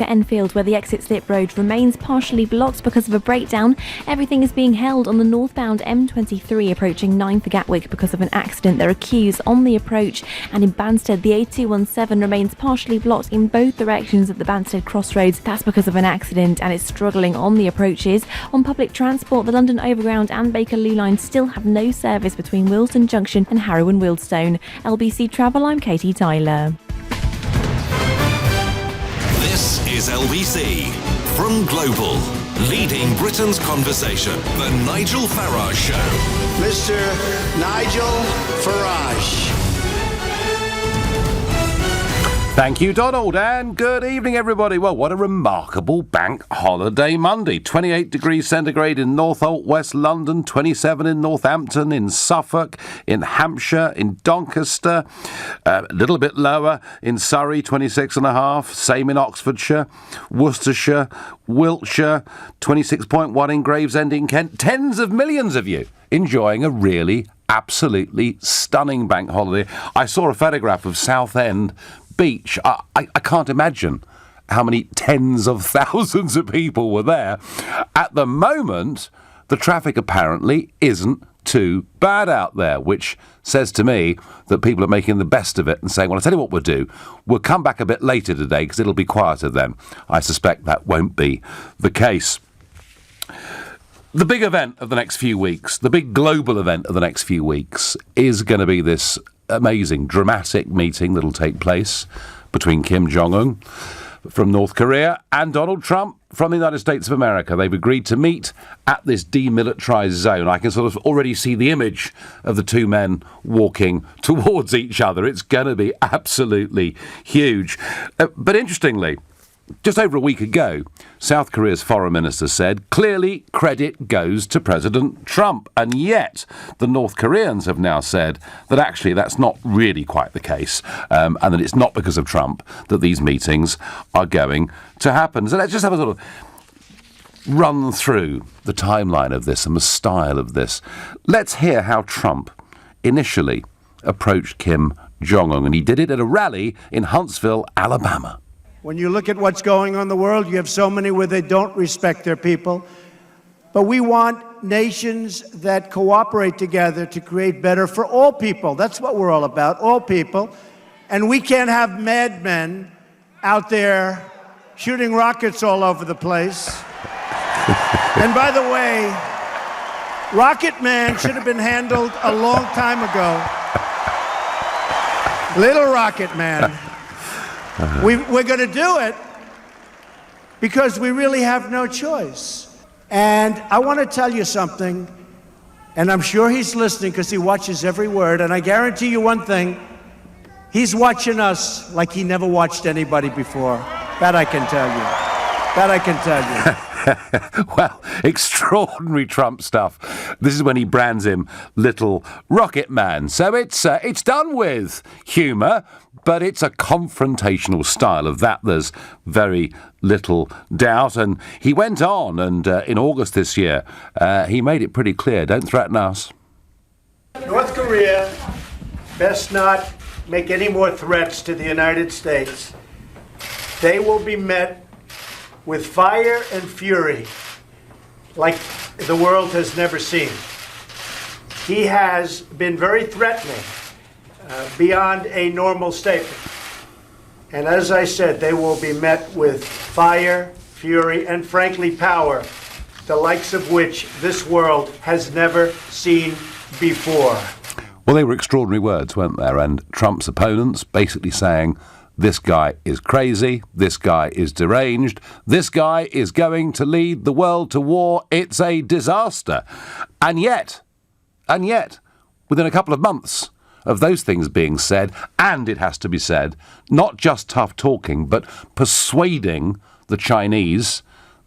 At Enfield, where the exit slip road remains partially blocked because of a breakdown. Everything is being held on the northbound M23 approaching 9 for Gatwick because of an accident. There are queues on the approach, and in Banstead the A217 remains partially blocked in both directions at the Banstead crossroads. That's because of an accident, and it's struggling on the approaches. On public transport, the London Overground and Bakerloo line still have no service between Willesden Junction and Harrow and Wealdstone. LBC Travel, I'm Katie Tyler. This is LBC from Global, leading Britain's conversation. The Nigel Farage Show. Mr. Nigel Farage. Thank you, Donald, and good evening, everybody. Well, what a remarkable bank holiday Monday. 28 degrees centigrade in Northolt, West London, 27 in Northampton, in Suffolk, in Hampshire, in Doncaster, a little bit lower in Surrey, 26.5, same in Oxfordshire, Worcestershire, Wiltshire, 26.1 in Gravesend in Kent. Tens of millions of you enjoying a really absolutely stunning bank holiday. I saw a photograph of Southend Beach. I can't imagine how many tens of thousands of people were there. At the moment, the traffic apparently isn't too bad out there, which says to me that people are making the best of it and saying, well, I'll tell you what we'll do. We'll come back a bit later today because it'll be quieter then. I suspect that won't be the case. The big event of the next few weeks, the big global event of the next few weeks is going to be this amazing, dramatic meeting that'll take place between Kim Jong-un from North Korea and Donald Trump from the United States of America. They've agreed to meet at this demilitarized zone. I can sort of already see the image of the two men walking towards each other. It's going to be absolutely huge. But interestingly, just over a week ago, South Korea's foreign minister said, clearly credit goes to President Trump. And yet the North Koreans have now said that actually that's not really quite the case, and that it's not because of Trump that these meetings are going to happen. So let's just have a sort of run through the timeline of this and the style of this. Let's hear how Trump initially approached Kim Jong-un, and he did it at a rally in Huntsville, Alabama. When you look at what's going on in the world, you have so many where they don't respect their people. But we want nations that cooperate together to create better for all people. That's what we're all about, all people. And we can't have madmen out there shooting rockets all over the place. And by the way, Rocket Man should have been handled a long time ago. Little Rocket Man. We're going to do it because we really have no choice. And I want to tell you something, and I'm sure he's listening because he watches every word, and I guarantee you one thing, he's watching us like he never watched anybody before. That I can tell you. That I can tell you. Well, extraordinary Trump stuff. This is when he brands him Little Rocket Man. So it's done with humour, but it's a confrontational style. Of that there's very little doubt. And he went on, and in August this year, he made it pretty clear, don't threaten us. North Korea best not make any more threats to the United States. They will be met with fire and fury like the world has never seen. He has been very threatening, beyond a normal statement. And as I said, they will be met with fire, fury, and frankly power, the likes of which this world has never seen before. Well, they were extraordinary words, weren't there? And Trump's opponents basically saying, this guy is crazy, this guy is deranged, this guy is going to lead the world to war, it's a disaster. And yet, within a couple of months of those things being said, and it has to be said, not just tough talking, but persuading the Chinese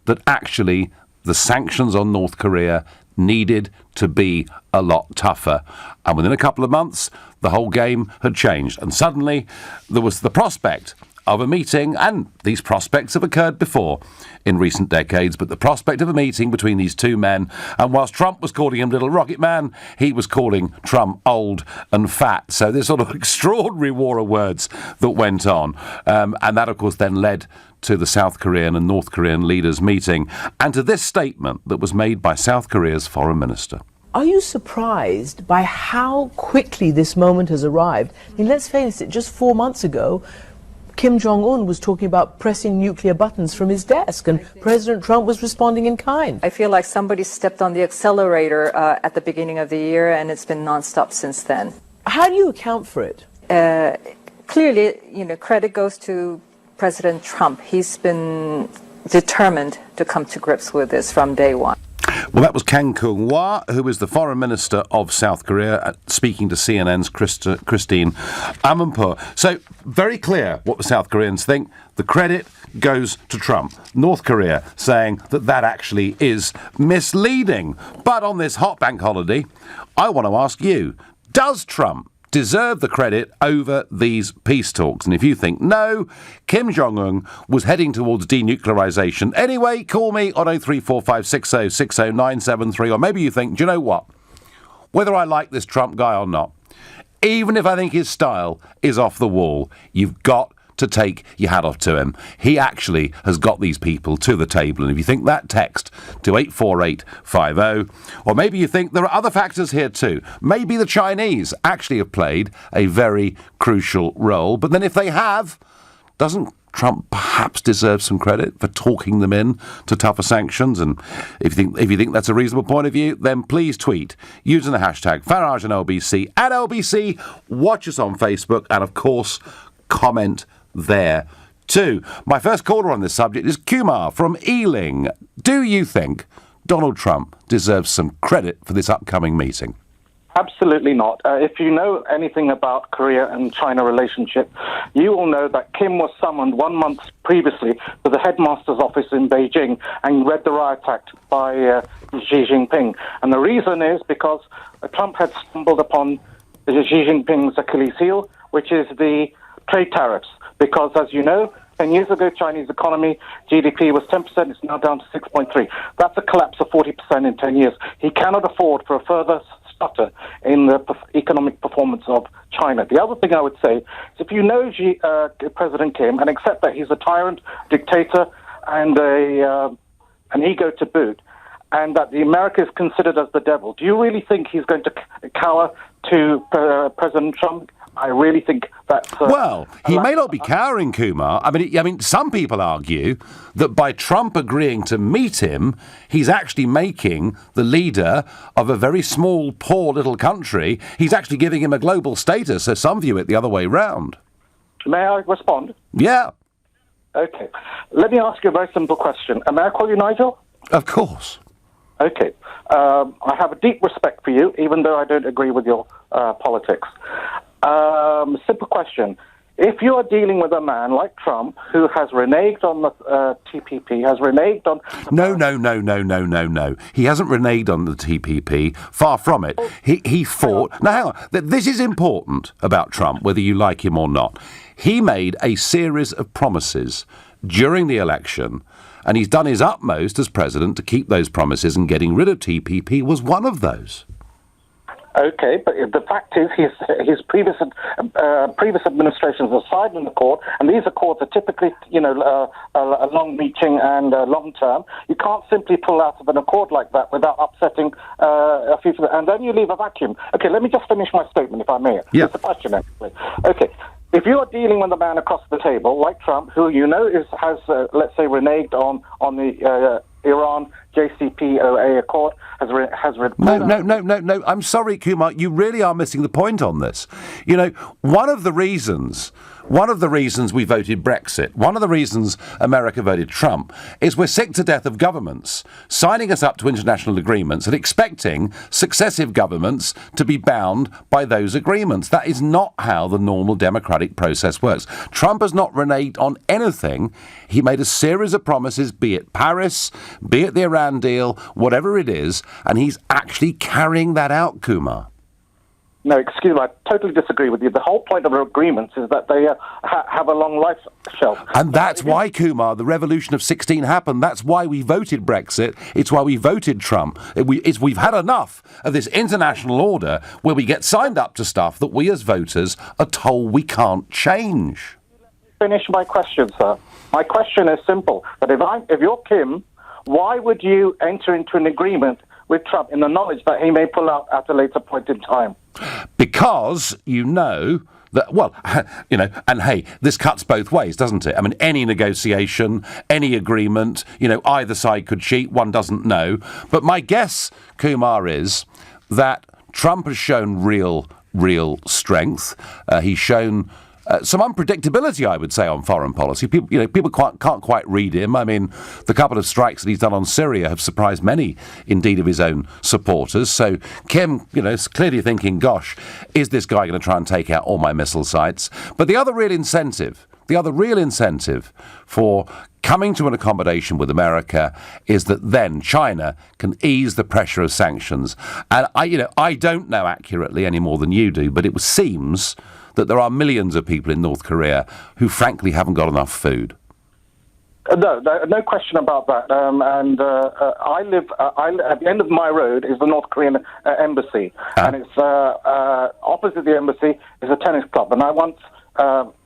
that actually the sanctions on North Korea needed to be a lot tougher. And within a couple of months, the whole game had changed. And suddenly there was the prospect of a meeting, and these prospects have occurred before in recent decades, but the prospect of a meeting between these two men, and whilst Trump was calling him Little Rocket Man, he was calling Trump old and fat. So this sort of extraordinary war of words that went on, and that of course then led to the South Korean and North Korean leaders meeting and to this statement that was made by South Korea's foreign minister. Are you surprised by how quickly this moment has arrived? I mean, let's face it, just 4 months ago, Kim Jong-un was talking about pressing nuclear buttons from his desk, and President Trump was responding in kind. I feel like somebody stepped on the accelerator at the beginning of the year, and it's been nonstop since then. How do you account for it? Clearly, credit goes to President Trump. He's been determined to come to grips with this from day one. Well, that was Kang Kyung-wha, who is the foreign minister of South Korea, speaking to CNN's Christine Amanpour. So, very clear what the South Koreans think. The credit goes to Trump. North Korea saying that actually is misleading. But on this hot bank holiday, I want to ask you, does Trump deserve the credit over these peace talks? And if you think no, Kim Jong-un was heading towards denuclearization anyway, call me on 03456060973. Or maybe you think, do you know what? Whether I like this Trump guy or not, even if I think his style is off the wall, you've got to take your hat off to him. He actually has got these people to the table. And if you think that, text to 84850. Or maybe you think there are other factors here too. Maybe the Chinese actually have played a very crucial role. But then if they have, doesn't Trump perhaps deserve some credit for talking them in to tougher sanctions? And if you think that's a reasonable point of view, then please tweet using the hashtag Farage and LBC at LBC. Watch us on Facebook and, of course, comment there too. My first caller on this subject is Kumar from Ealing. Do you think Donald Trump deserves some credit for this upcoming meeting? Absolutely not. If you know anything about Korea and China relationship, you will know that Kim was summoned 1 month previously to the headmaster's office in Beijing and read the riot act by Xi Jinping. And the reason is because Trump had stumbled upon Xi Jinping's Achilles heel, which is the trade tariffs. Because, as you know, 10 years ago, Chinese economy, GDP was 10%, it's now down to 6.3. That's a collapse of 40% in 10 years. He cannot afford for a further stutter in the economic performance of China. The other thing I would say is if you know President Kim and accept that he's a tyrant, dictator, and an ego to boot, and that the America is considered as the devil, do you really think he's going to cower to President Trump? I really think that's... well, he may not be cowering, Kumar. I mean, some people argue that by Trump agreeing to meet him, he's actually making the leader of a very small, poor little country. He's actually giving him a global status, so some view it the other way round. May I respond? Yeah. Okay. Let me ask you a very simple question. May I call you Nigel? Of course. Okay. I have a deep respect for you, even though I don't agree with your politics. Simple question. If you are dealing with a man like Trump who has reneged on the TPP, has reneged on... No. He hasn't reneged on the TPP. Far from it. He fought... Now, hang on. This is important about Trump, whether you like him or not. He made a series of promises during the election, and he's done his utmost as president to keep those promises, and getting rid of TPP was one of those. Okay, but the fact is his previous administrations are sided in the court, and these accords are typically, long-reaching and long-term. You can't simply pull out of an accord like that without upsetting a few, and then you leave a vacuum. Okay, let me just finish my statement, if I may. Yeah. It's a question, actually. Okay. If you are dealing with a man across the table, like Trump, who you know has let's say, reneged on the Iran JCPOA accord, No. I'm sorry, Kumar. You really are missing the point on this. You know, one of the reasons we voted Brexit, one of the reasons America voted Trump, is we're sick to death of governments signing us up to international agreements and expecting successive governments to be bound by those agreements. That is not how the normal democratic process works. Trump has not reneged on anything. He made a series of promises, be it Paris, be it the Iran deal, whatever it is, and he's actually carrying that out, Kumar. No, excuse me, I totally disagree with you. The whole point of our agreements is that they have a long life shelf. And that's why, Kumar, the revolution of 16 happened. That's why we voted Brexit. It's why we voted Trump. We've had enough of this international order where we get signed up to stuff that we as voters are told we can't change. Finish my question, sir. My question is simple, that if you're Kim, why would you enter into an agreement with Trump in the knowledge that he may pull out at a later point in time? Because you know that, well, and hey, this cuts both ways, doesn't it? I mean, any negotiation, any agreement, either side could cheat, one doesn't know. But my guess, Kumar, is that Trump has shown real strength. He's shown some unpredictability, I would say, on foreign policy. People can't quite read him. I mean, the couple of strikes that he's done on Syria have surprised many, indeed, of his own supporters. So Kim, is clearly thinking, gosh, is this guy going to try and take out all my missile sites? But the other real incentive for coming to an accommodation with America is that then China can ease the pressure of sanctions. And I don't know accurately any more than you do, but it seems that there are millions of people in North Korea who frankly haven't got enough food. No question about that. And I live at the end of my road is the North Korean embassy, and it's opposite the embassy is a tennis club. And I once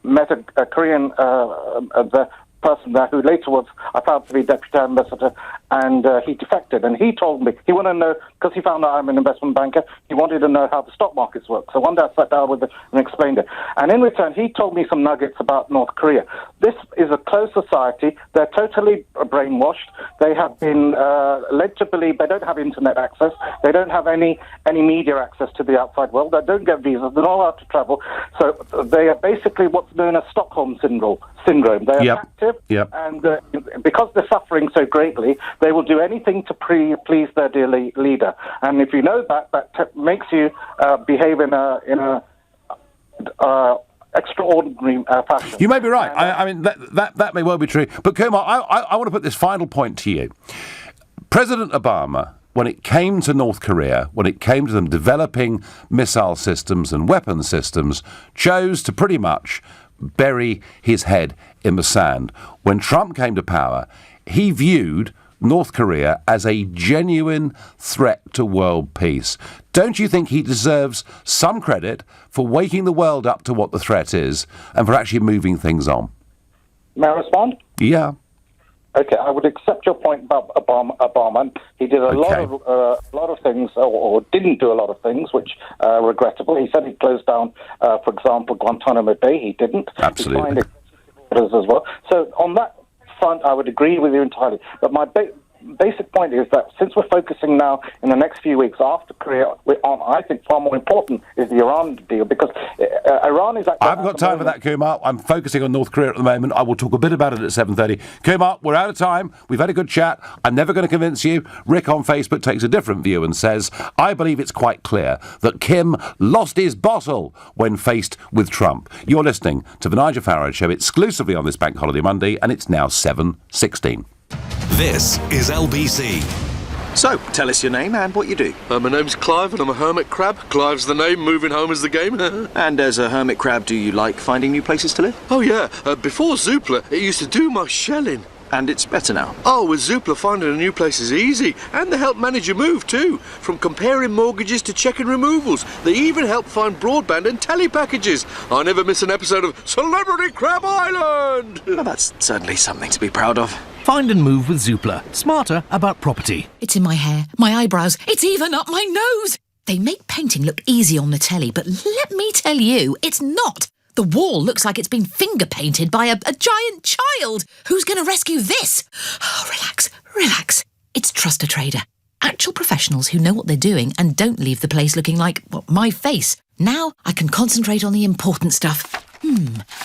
met a Korean the person there who later was, I found to be deputy ambassador, and he defected. And he told me he wanted to know, because he found out I'm an investment banker, he wanted to know how the stock markets work. So one day I sat down with him and explained it. And in return, he told me some nuggets about North Korea. This is a closed society. They're totally brainwashed. They have been led to believe they don't have internet access. They don't have any media access to the outside world. They don't get visas. They're not allowed to travel. So they are basically what's known as Stockholm syndrome. They are active, and because they're suffering so greatly, they will do anything to please their dear leader. And if you know that makes you behave in a extraordinary fashion. You may be right. I mean, that may well be true. But Kumar, I want to put this final point to you. President Obama, when it came to North Korea, when it came to them developing missile systems and weapon systems, chose to pretty much bury his head in the sand. When Trump came to power, he viewed North Korea as a genuine threat to world peace. Don't you think he deserves some credit for waking the world up to what the threat is and for actually moving things on? May I respond? Yeah. Okay, I would accept your point about Obama. He did a lot of things, or didn't do a lot of things, which are regrettable. He said he closed down, for example, Guantanamo Bay. He didn't. Absolutely. He signed it as well. So on that front, I would agree with you entirely. But my basic point is that since we're focusing now in the next few weeks after Korea, I think far more important is the Iran deal, because Iran is... I haven't got time for that, Kumar. I'm focusing on North Korea at the moment. I will talk a bit about it at 7:30. Kumar, we're out of time. We've had a good chat. I'm never going to convince you. Rick on Facebook takes a different view and says, I believe it's quite clear that Kim lost his bottle when faced with Trump. You're listening to the Nigel Farage Show exclusively on this Bank Holiday Monday, and it's now 7:16. This is LBC. So, tell us your name and what you do. My name's Clive and I'm a hermit crab. Clive's the name, moving home is the game. And as a hermit crab, do you like finding new places to live? Oh yeah, before Zoopla, it used to do my shelling. And it's better now? Oh, with Zoopla, finding a new place is easy. And they help manage your move too. From comparing mortgages to checking removals. They even help find broadband and tele packages. I never miss an episode of Celebrity Crab Island. Well, that's certainly something to be proud of. Find and move with Zoopla. Smarter about property. It's in my hair, my eyebrows, it's even up my nose. They make painting look easy on the telly, but let me tell you, it's not. The wall looks like it's been finger painted by a giant child. Who's going to rescue this? Oh, relax. It's Trust a Trader. Actual professionals who know what they're doing and don't leave the place looking like, my face. Now I can concentrate on the important stuff.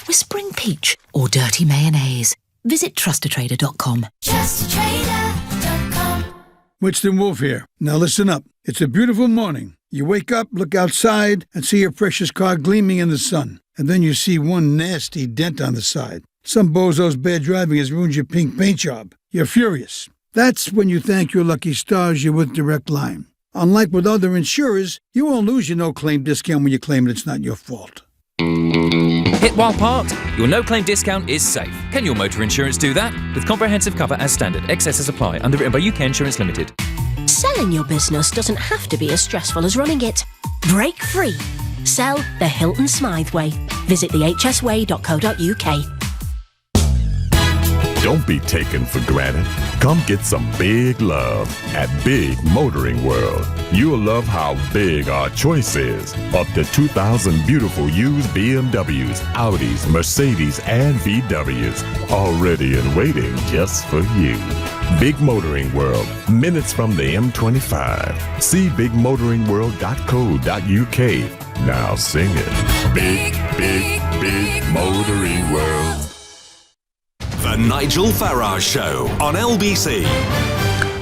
Whispering peach or dirty mayonnaise. Visit trustatrader.com. Trustatrader.com. Witchton Wolf here. Now listen up. It's a beautiful morning. You wake up, look outside, and see your precious car gleaming in the sun. And then you see one nasty dent on the side. Some bozo's bad driving has ruined your pink paint job. You're furious. That's when you thank your lucky stars you're with Direct Line. Unlike with other insurers, you won't lose your no-claim discount when you claim it's not your fault. Hit while parked? Your no-claim discount is safe. Can your motor insurance do that? With comprehensive cover as standard, excesses apply. Underwritten by UK Insurance Limited. Selling your business doesn't have to be as stressful as running it. Break free. Sell the Hilton Smythe way. Visit thehsway.co.uk. Don't be taken for granted. Come get some big love at Big Motoring World. You'll love how big our choice is. Up to 2,000 beautiful used BMWs, Audis, Mercedes, and VWs. Already and waiting just for you. Big Motoring World, minutes from the M25. See bigmotoringworld.co.uk. Now sing it. Big, big, big Motoring World. The Nigel Farage Show on LBC.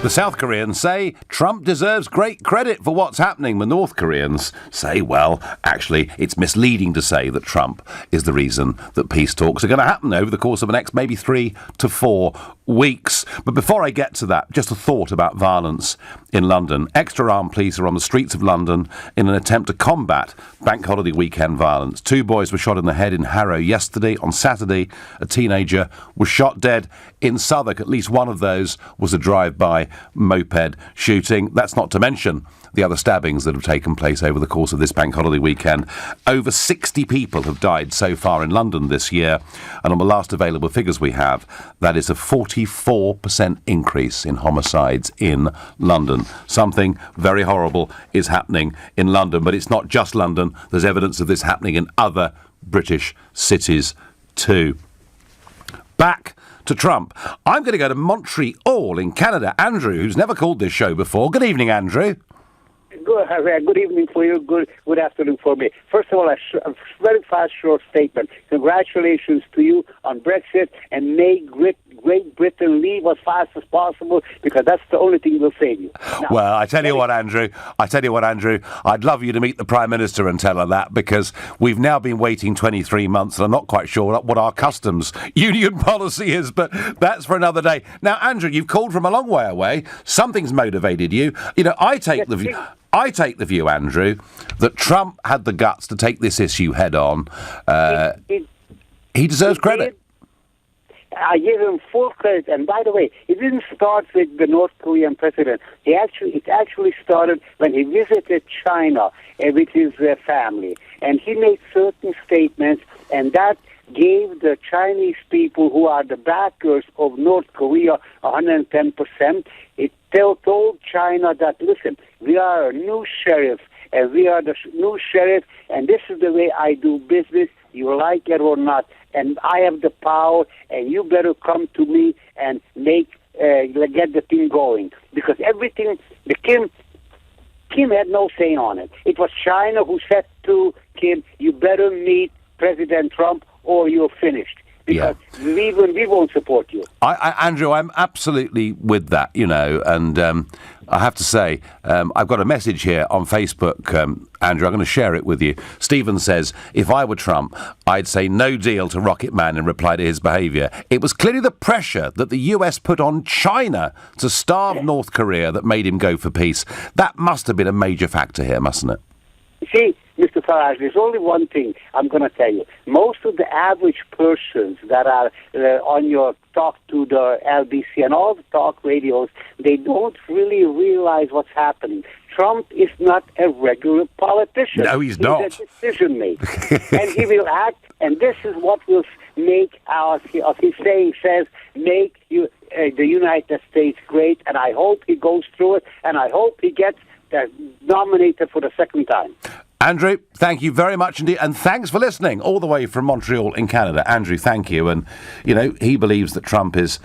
The South Koreans say Trump deserves great credit for what's happening. The North Koreans say, well, actually, it's misleading to say that Trump is the reason that peace talks are going to happen over the course of the next maybe 3 to 4 weeks. But before I get to that, just a thought about violence in London. Extra armed police are on the streets of London in an attempt to combat bank holiday weekend violence. 2 boys were shot in the head in Harrow yesterday. On Saturday, a teenager was shot dead in Southwark. At least one of those was a drive-by moped shooting. That's not to mention the other stabbings that have taken place over the course of this bank holiday weekend. Over 60 people have died so far in London this year, and on the last available figures we have, that is a 44% increase in homicides in London. Something very horrible is happening in London, but it's not just London. There's evidence of this happening in other British cities too. Back to Trump. I'm going to go to Montreal in Canada. Andrew, who's never called this show before. Good evening, Andrew. Good evening for you. Good afternoon for me. First of all, a very fast, short statement. Congratulations to you on Brexit, and may Great Britain leave as fast as possible, because that's the only thing will save you. Now, well, I tell you what, Andrew, I'd love you to meet the Prime Minister and tell her that, because we've now been waiting 23 months and I'm not quite sure what our customs union policy is, but that's for another day. Now, Andrew, you've called from a long way away. Something's motivated you. You know, I take the view, Andrew, that Trump had the guts to take this issue head on. He deserves credit. I give him full credit. And by the way, it didn't start with the North Korean president. It actually started when he visited China with his family. And he made certain statements, and that gave the Chinese people, who are the backers of North Korea, 110%. It told China that, listen, we are a new sheriff, and we are the new sheriff, and this is the way I do business, you like it or not, and I have the power, and you better come to me and get the thing going. Because everything, Kim had no say on it. It was China who said to Kim, you better meet President Trump or you're finished. Because we won't support you. Andrew, I'm absolutely with that, you know, and I have to say, I've got a message here on Facebook, Andrew, I'm going to share it with you. Stephen says, if I were Trump, I'd say no deal to Rocket Man in reply to his behaviour. It was clearly the pressure that the US put on China to starve North Korea that made him go for peace. That must have been a major factor here, mustn't it? See, Mr. Farage, there's only one thing I'm going to tell you. Most of the average persons that are on your talk to the LBC and all the talk radios, they don't really realize what's happening. Trump is not a regular politician. No, he's not. He's a decision maker. And he will act, and this is what will make his saying says, make the United States great, and I hope he goes through it, and I hope he gets nominated for the second time. Andrew, thank you very much indeed, and thanks for listening all the way from Montreal in Canada. Andrew, thank you. And, you know, he believes that Trump is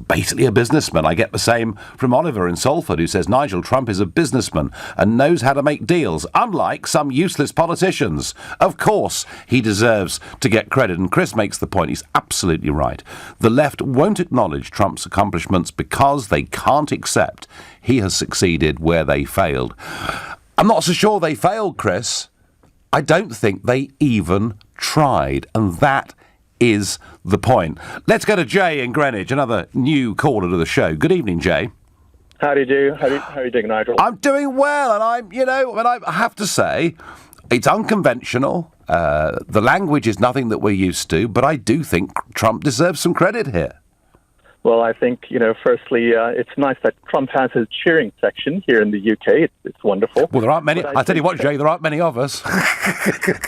basically a businessman. I get the same from Oliver in Salford, who says Nigel Trump is a businessman and knows how to make deals, unlike some useless politicians. Of course, he deserves to get credit, and Chris makes the point. He's absolutely right. The left won't acknowledge Trump's accomplishments because they can't accept he has succeeded where they failed. I'm not so sure they failed, Chris. I don't think they even tried, and that is the point. Let's go to Jay in Greenwich, another new caller to the show. Good evening, Jay. How do you do? How are you doing, Nigel? I'm doing well, and I have to say, it's unconventional. The language is nothing that we're used to, but I do think Trump deserves some credit here. Well, I think, firstly, it's nice that Trump has his cheering section here in the UK. It's wonderful. Well, there aren't many. I tell you what, Jay, there aren't many of us.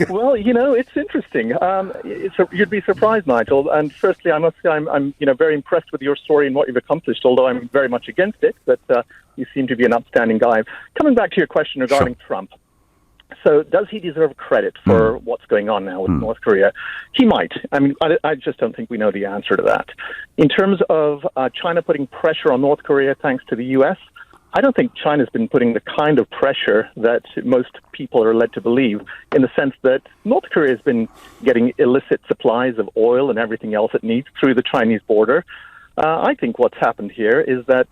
Well, it's interesting. You'd be surprised, Nigel. And firstly, I must say I'm very impressed with your story and what you've accomplished, although I'm very much against it. But you seem to be an upstanding guy. Coming back to your question regarding Trump. So does he deserve credit for what's going on now with North Korea? He might. I mean, I just don't think we know the answer to that. In terms of China putting pressure on North Korea thanks to the U.S., I don't think China's been putting the kind of pressure that most people are led to believe, in the sense that North Korea has been getting illicit supplies of oil and everything else it needs through the Chinese border. I think what's happened here is that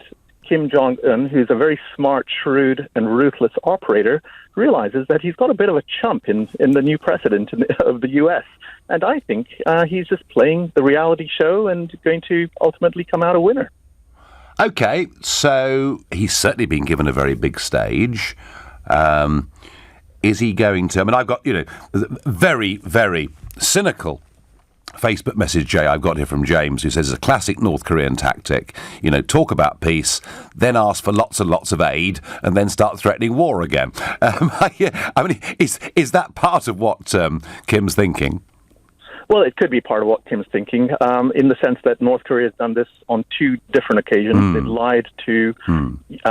Kim Jong-un, who's a very smart, shrewd, and ruthless operator, realizes that he's got a bit of a chump in the new president of the U.S. And I think he's just playing the reality show and going to ultimately come out a winner. OK, so he's certainly been given a very big stage. Is he going to... I mean, I've got, very, very cynical Facebook message, Jay, I've got here from James, who says it's a classic North Korean tactic. Talk about peace, then ask for lots and lots of aid, and then start threatening war again. I mean, is that part of what Kim's thinking? Well, it could be part of what Kim's thinking, in the sense that North Korea has done this on two different occasions. They've lied to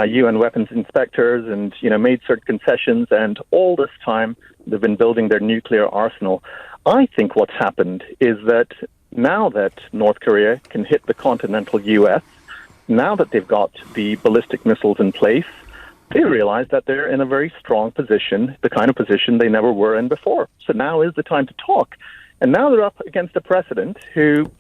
UN weapons inspectors and, made certain concessions, and all this time they've been building their nuclear arsenal. I think what's happened is that now that North Korea can hit the continental U.S., now that they've got the ballistic missiles in place, they realize that they're in a very strong position, the kind of position they never were in before. So now is the time to talk. And now they're up against a president who,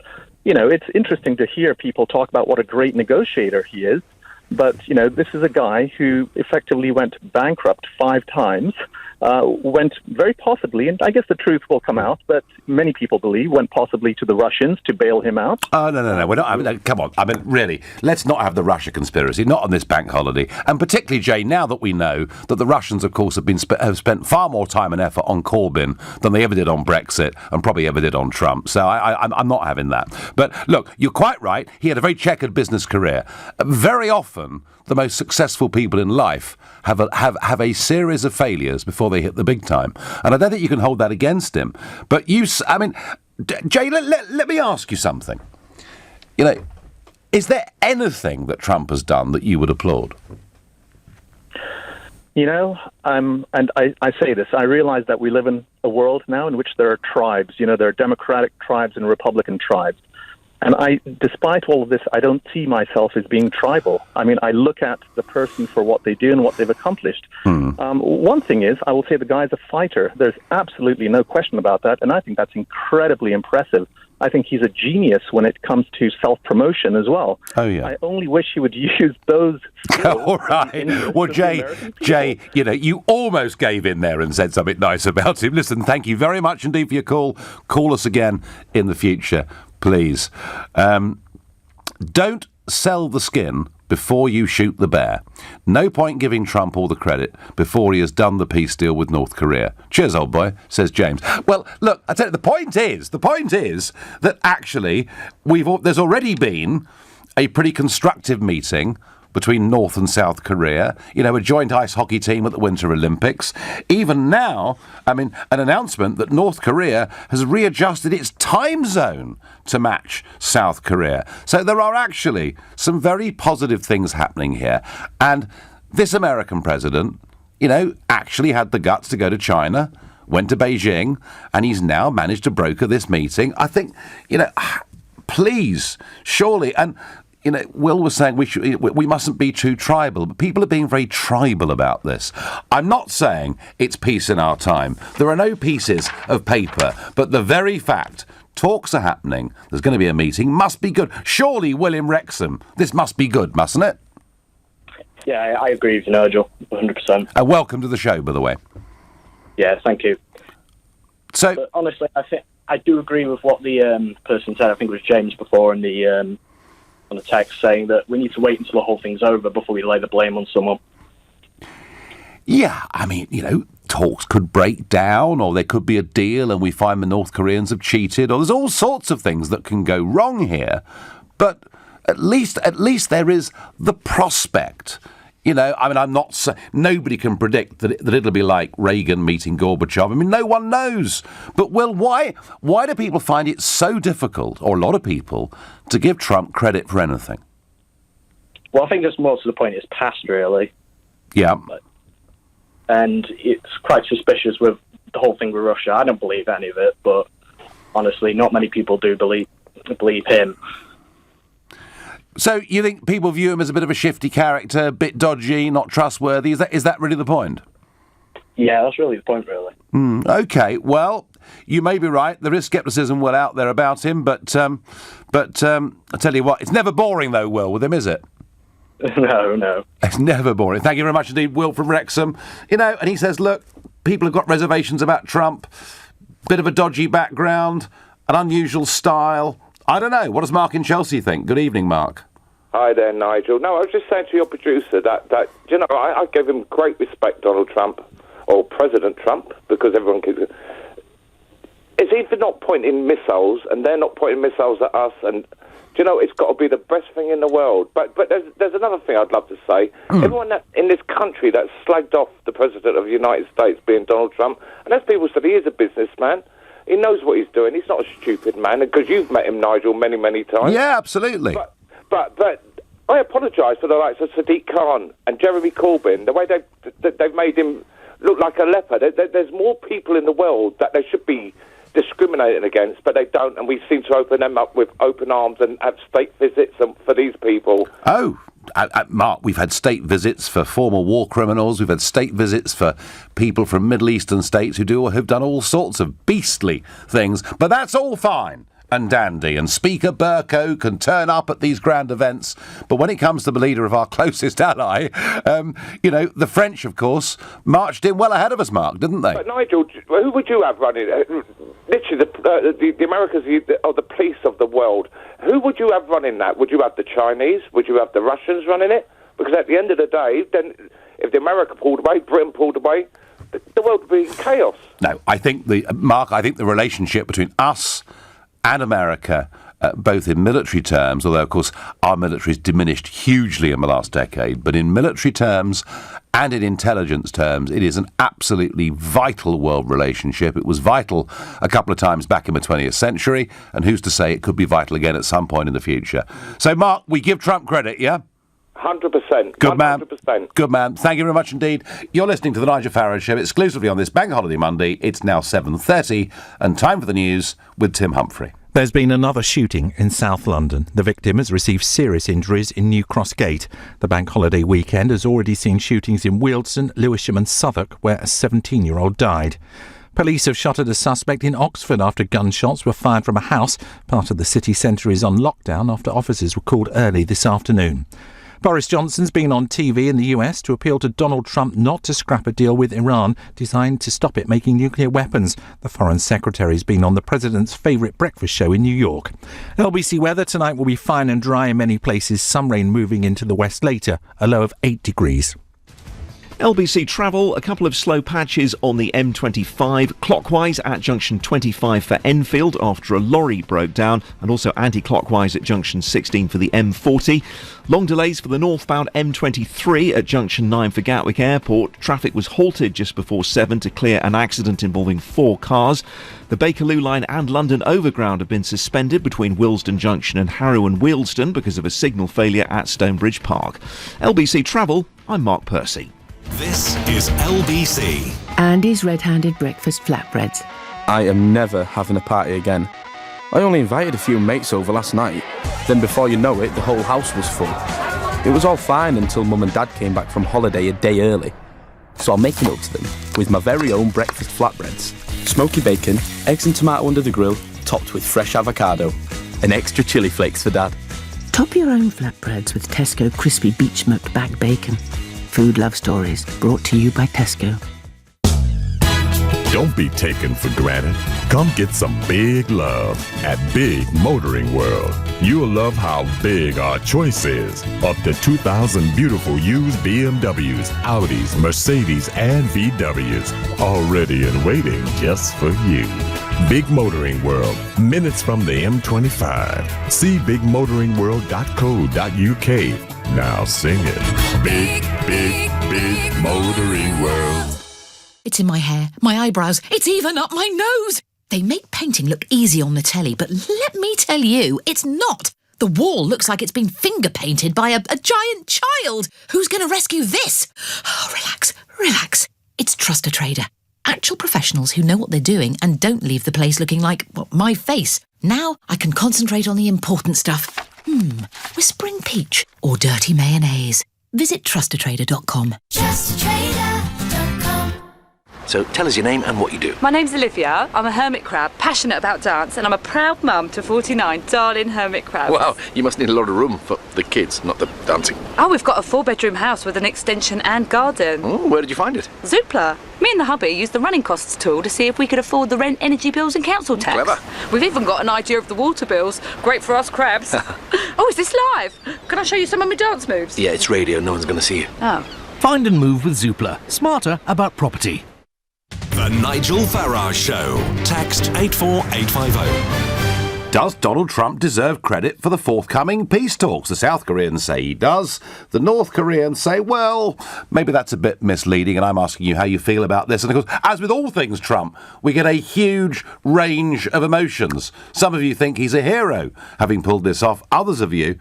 it's interesting to hear people talk about what a great negotiator he is. But, this is a guy who effectively went bankrupt 5 times, went very possibly, and I guess the truth will come out, but many people believe went possibly to the Russians to bail him out. Oh, no. We're not, come on. I mean, really, let's not have the Russia conspiracy, not on this bank holiday. And particularly, Jay, now that we know that the Russians, of course, have spent far more time and effort on Corbyn than they ever did on Brexit and probably ever did on Trump. So I'm not having that. But look, you're quite right. He had a very checkered business career. Very often, the most successful people in life have a series of failures before they hit the big time. And I don't think you can hold that against him. But Jay, let me ask you something. Is there anything that Trump has done that you would applaud? And I say this, I realize that we live in a world now in which there are tribes. There are Democratic tribes and Republican tribes. And despite all of this, I don't see myself as being tribal. I mean, I look at the person for what they do and what they've accomplished. One thing is, I will say the guy's a fighter. There's absolutely no question about that, and I think that's incredibly impressive. I think he's a genius when it comes to self-promotion as well. Oh, yeah. I only wish he would use those skills. All right. Well, Jay, you almost gave in there and said something nice about him. Listen, thank you very much indeed for your call. Call us again in the future, please. Don't sell the skin before you shoot the bear. No point giving Trump all the credit before he has done the peace deal with North Korea. Cheers, old boy, says James. Well, look, I tell you, the point is that actually there's already been a pretty constructive meeting between North and South Korea, a joint ice hockey team at the Winter Olympics. Even now, an announcement that North Korea has readjusted its time zone to match South Korea. So there are actually some very positive things happening here. And this American president, actually had the guts to go to China, went to Beijing, and he's now managed to broker this meeting. I think, please, surely, and Will was saying we mustn't be too tribal, but people are being very tribal about this. I'm not saying it's peace in our time. There are no pieces of paper, but the very fact talks are happening, there's going to be a meeting, must be good. Surely, William Wrexham, this must be good, mustn't it? Yeah, I agree with you, Nigel, 100%. And welcome to the show, by the way. Yeah, thank you. So, but honestly, I think I do agree with what the person said. I think it was James before in the on the text, saying that we need to wait until the whole thing's over before we lay the blame on someone. Yeah, talks could break down, or there could be a deal and we find the North Koreans have cheated, or there's all sorts of things that can go wrong here. But at least there is the prospect. You know, I mean, I'm not. Nobody can predict that it'll be like Reagan meeting Gorbachev. I mean, no one knows. But Will, why do people find it so difficult, or a lot of people, to give Trump credit for anything? Well, I think it's more to the point it's past, really. Yeah. And it's quite suspicious with the whole thing with Russia. I don't believe any of it, but honestly, not many people do believe him. So you think people view him as a bit of a shifty character, a bit dodgy, not trustworthy? Is that really the point? Yeah, that's really the point, really. OK, well, you may be right. There is scepticism, Will, out there about him, but I tell you what, it's never boring, though, Will, with him, is it? No. It's never boring. Thank you very much indeed, Will from Wrexham. You know, and he says, look, people have got reservations about Trump, bit of a dodgy background, an unusual style. I don't know. What does Mark in Chelsea think? Good evening, Mark. Hi there, Nigel. No, I was just saying to your producer that you know, I give him great respect, Donald Trump, or President Trump, because everyone keeps... Is he for not pointing missiles, and they're not pointing missiles at us, and... Do you know, it's got to be the best thing in the world. But there's another thing I'd love to say. Everyone in this country that's slagged off the President of the United States being Donald Trump, and as people said, he is a businessman. He knows what he's doing. He's not a stupid man, because you've met him, Nigel, many, many times. Yeah, absolutely. But I apologise for the likes of Sadiq Khan and Jeremy Corbyn, the way they've made him look like a leper. There's more people in the world that they should be discriminating against, but they don't, and we seem to open them up with open arms and have state visits for these people. Oh, Mark, we've had state visits for former war criminals. We've had state visits for people from Middle Eastern states who have done all sorts of beastly things, but that's all fine and dandy, and Speaker Burko can turn up at these grand events, but when it comes to the leader of our closest ally, you know, the French, of course, marched in well ahead of us, Mark, didn't they? But Nigel, who would you have running? Literally, the Americans are the police of the world. Who would you have running that? Would you have the Chinese? Would you have the Russians running it? Because at the end of the day, then if the America pulled away, Britain pulled away, the world would be in chaos. No, I think the relationship between us and America, both in military terms, although, of course, our military's diminished hugely in the last decade, but in military terms and in intelligence terms, it is an absolutely vital world relationship. It was vital a couple of times back in the 20th century, and who's to say it could be vital again at some point in the future. So, Mark, we give Trump credit, yeah? 100%. Good man. 100%. Good man. Thank you very much indeed. You're listening to the Nigel Farage Show exclusively on this Bank Holiday Monday. It's now 7:30 and time for the news with Tim Humphrey. There's been another shooting in South London. The victim has received serious injuries in New Cross Gate. The bank holiday weekend has already seen shootings in Wealdstone, Lewisham and Southwark, where a 17-year-old died. Police have shot at a suspect in Oxford after gunshots were fired from a house. Part of the city centre is on lockdown after officers were called early this afternoon. Boris Johnson's been on TV in the US to appeal to Donald Trump not to scrap a deal with Iran designed to stop it making nuclear weapons. The Foreign Secretary's been on the President's favourite breakfast show in New York. LBC weather tonight will be fine and dry in many places, some rain moving into the west later, a low of 8 degrees. LBC travel, a couple of slow patches on the M25 clockwise at junction 25 for Enfield after a lorry broke down, and also anti-clockwise at junction 16 for the M40. Long delays for the northbound M23 at junction 9 for Gatwick Airport. Traffic was halted just before 7 to clear an accident involving 4 cars. The Bakerloo line and London Overground have been suspended between Willesden Junction and Harrow and Wealdstone because of a signal failure at Stonebridge Park. LBC Travel, I'm Mark Percy. This is LBC. Andy's red-handed breakfast flatbreads. I am never having a party again. I only invited a few mates over last night. Then before you know it, the whole house was full. It was all fine until Mum and Dad came back from holiday a day early. So I'm making up to them with my very own breakfast flatbreads. Smoky bacon, eggs and tomato under the grill, topped with fresh avocado, and extra chilli flakes for Dad. Top your own flatbreads with Tesco crispy beach smoked back bacon. Food Love Stories, brought to you by Tesco. Don't be taken for granted. Come get some big love at Big Motoring World. You'll love how big our choice is. Up to 2,000 beautiful used BMWs, Audis, Mercedes, and VWs. Already in waiting just for you. Big Motoring World, minutes from the M25. See bigmotoringworld.co.uk. Now sing it. Big, big, big Motoring World. It's in my hair, my eyebrows, it's even up my nose. They make painting look easy on the telly, but let me tell you, it's not. The wall looks like it's been finger painted by a giant child. Who's going to rescue this? Oh, relax, relax. It's Trust a Trader. Actual professionals who know what they're doing and don't leave the place looking like, well, my face. Now I can concentrate on the important stuff. Whispering peach or dirty mayonnaise. Visit trustatrader.com. Trustatrader.com. So tell us your name and what you do. My name's Olivia. I'm a hermit crab, passionate about dance, and I'm a proud mum to 49 darling hermit crabs. Wow, you must need a lot of room for the kids, not the dancing. Oh, we've got a 4-bedroom house with an extension and garden. Oh, where did you find it? Zoopla. Me and the hubby used the running costs tool to see if we could afford the rent, energy bills and council tax. Clever. We've even got an idea of the water bills. Great for us crabs. Oh, is this live? Can I show you some of my dance moves? Yeah, it's radio. No one's going to see you. Oh. Find and move with Zoopla. Smarter about property. The Nigel Farage Show. Text 84850. Does Donald Trump deserve credit for the forthcoming peace talks? The South Koreans say he does. The North Koreans say, well, maybe that's a bit misleading, and I'm asking you how you feel about this. And of course, as with all things Trump, we get a huge range of emotions. Some of you think he's a hero, having pulled this off. Others of you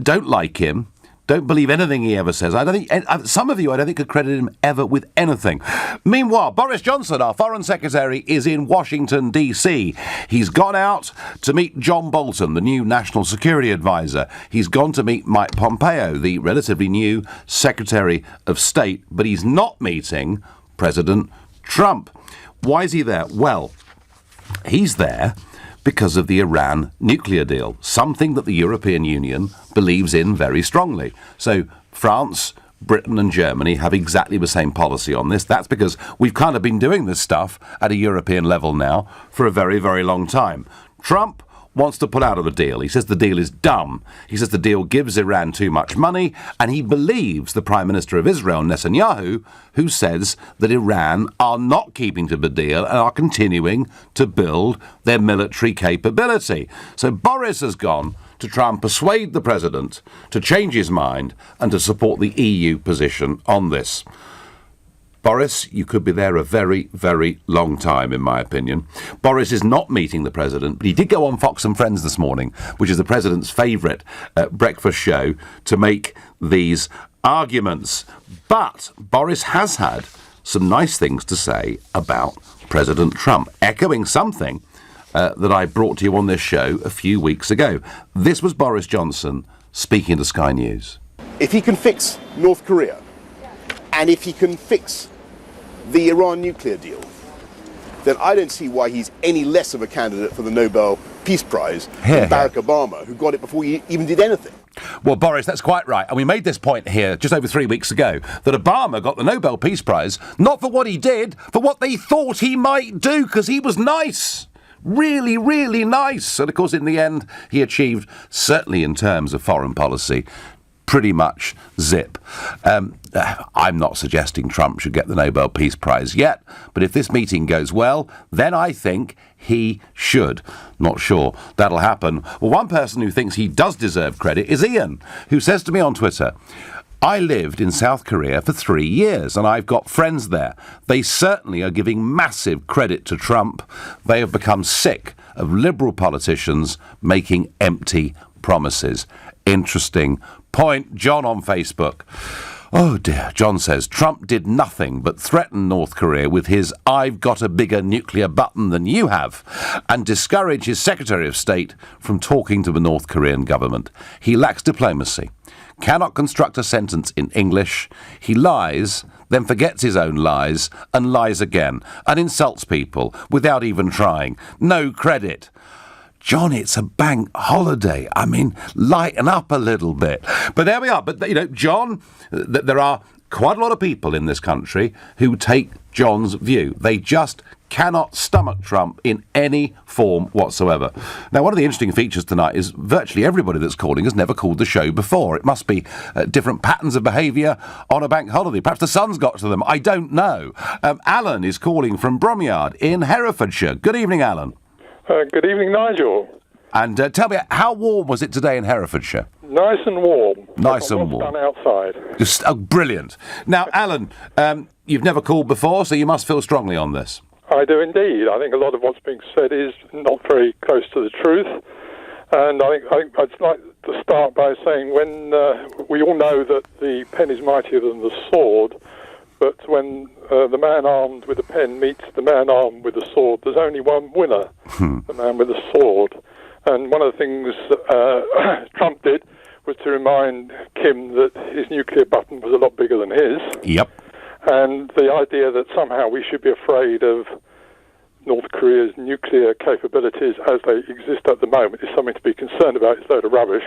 don't like him. Don't believe anything he ever says. I don't think some of you, I don't think, could credit him ever with anything. Meanwhile, Boris Johnson, our Foreign Secretary, is in Washington, D.C. He's gone out to meet John Bolton, the new National Security Advisor. He's gone to meet Mike Pompeo, the relatively new Secretary of State, but he's not meeting President Trump. Why is he there? Well, he's there because of the Iran nuclear deal, something that the European Union believes in very strongly. So France, Britain and Germany have exactly the same policy on this. That's because we've kind of been doing this stuff at a European level now for a very, very long time. Trump wants to pull out of the deal. He says the deal is dumb. He says the deal gives Iran too much money, and he believes the Prime Minister of Israel, Netanyahu, who says that Iran are not keeping to the deal and are continuing to build their military capability. So Boris has gone to try and persuade the president to change his mind and to support the EU position on this. Boris, you could be there a very, very long time, in my opinion. Boris is not meeting the president, but he did go on Fox and Friends this morning, which is the president's favourite breakfast show, to make these arguments. But Boris has had some nice things to say about President Trump, echoing something that I brought to you on this show a few weeks ago. This was Boris Johnson speaking to Sky News. If he can fix North Korea, and if he can fix the Iran nuclear deal, then I don't see why he's any less of a candidate for the Nobel Peace Prize than Barack Obama, who got it before he even did anything. Well, Boris, that's quite right. And we made this point here just over 3 weeks ago, that Obama got the Nobel Peace Prize, not for what he did, for what they thought he might do, because he was nice. Really, really nice. And of course, in the end, he achieved, certainly in terms of foreign policy, pretty much zip. I'm not suggesting Trump should get the Nobel Peace Prize yet, but if this meeting goes well, then I think he should. Not sure that'll happen. Well, one person who thinks he does deserve credit is Ian, who says to me on Twitter, I lived in South Korea for 3 years and I've got friends there. They certainly are giving massive credit to Trump. They have become sick of liberal politicians making empty promises. Interesting point. John on Facebook. Oh dear, John says, Trump did nothing but threaten North Korea with his I've got a bigger nuclear button than you have, and discourage his Secretary of State from talking to the North Korean government. He lacks diplomacy, cannot construct a sentence in English. He lies, then forgets his own lies, and lies again, and insults people without even trying. No credit. John, it's a bank holiday. I mean, lighten up a little bit. But there we are. But, you know, John, there are quite a lot of people in this country who take John's view. They just cannot stomach Trump in any form whatsoever. Now, one of the interesting features tonight is virtually everybody that's calling has never called the show before. It must be different patterns of behaviour on a bank holiday. Perhaps the sun's got to them. I don't know. Alan is calling from Bromyard in Herefordshire. Good evening, Alan. Good evening, Nigel. And tell me, how warm was it today in Herefordshire? Nice and warm. Nice and warm. Sun outside. Just, brilliant. Now, Alan, you've never called before, so you must feel strongly on this. I do indeed. I think a lot of what's being said is not very close to the truth. And I think I'd like to start by saying when we all know that the pen is mightier than the sword, but when the man armed with a pen meets the man armed with a sword, there's only one winner, the man with the sword. And one of the things Trump did was to remind Kim that his nuclear button was a lot bigger than his. Yep. And the idea that somehow we should be afraid of North Korea's nuclear capabilities as they exist at the moment is something to be concerned about. It's a load of rubbish.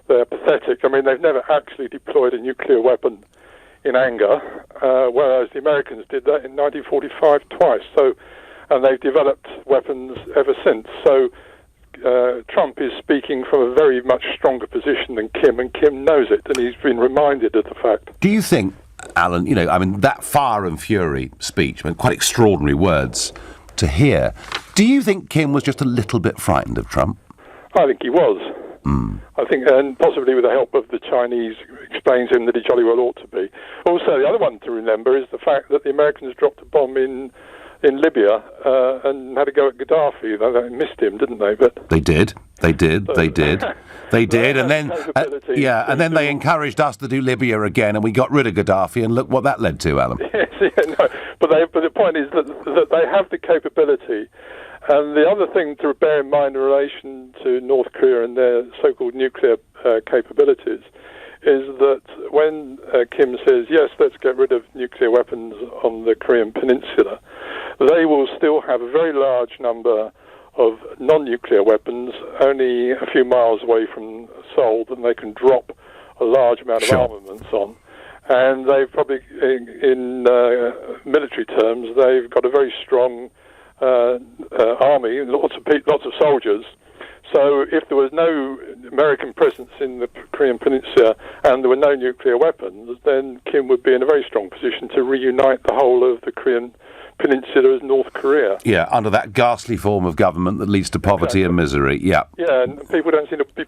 They're pathetic. I mean, they've never actually deployed a nuclear weapon in anger, whereas the Americans did that in 1945 twice. So, and they've developed weapons ever since. So Trump is speaking from a very much stronger position than Kim, and Kim knows it, and he's been reminded of the fact. Do you think, Alan, you know, I mean, that fire and fury speech, I mean, quite extraordinary words to hear. Do you think Kim was just a little bit frightened of Trump? I think he was. I think, and possibly with the help of the Chinese, explains him that he jolly well ought to be. Also, the other one to remember is the fact that the Americans dropped a bomb in Libya and had a go at Gaddafi. They missed him, didn't they? But They did, and then and then they encouraged us to do Libya again, and we got rid of Gaddafi, and look what that led to, Alan. Yes, no, but the point is that they have the capability. And the other thing to bear in mind in relation to North Korea and their so-called nuclear capabilities is that when Kim says, yes, let's get rid of nuclear weapons on the Korean peninsula, they will still have a very large number of non-nuclear weapons only a few miles away from Seoul that they can drop a large amount of armaments on. And they've probably, in military terms, they've got a very strong army, lots of soldiers. So if there was no American presence in the Korean peninsula and there were no nuclear weapons, then Kim would be in a very strong position to reunite the whole of the Korean peninsula as North Korea. Yeah, under that ghastly form of government that leads to poverty and misery, yeah. Yeah, and people don't seem to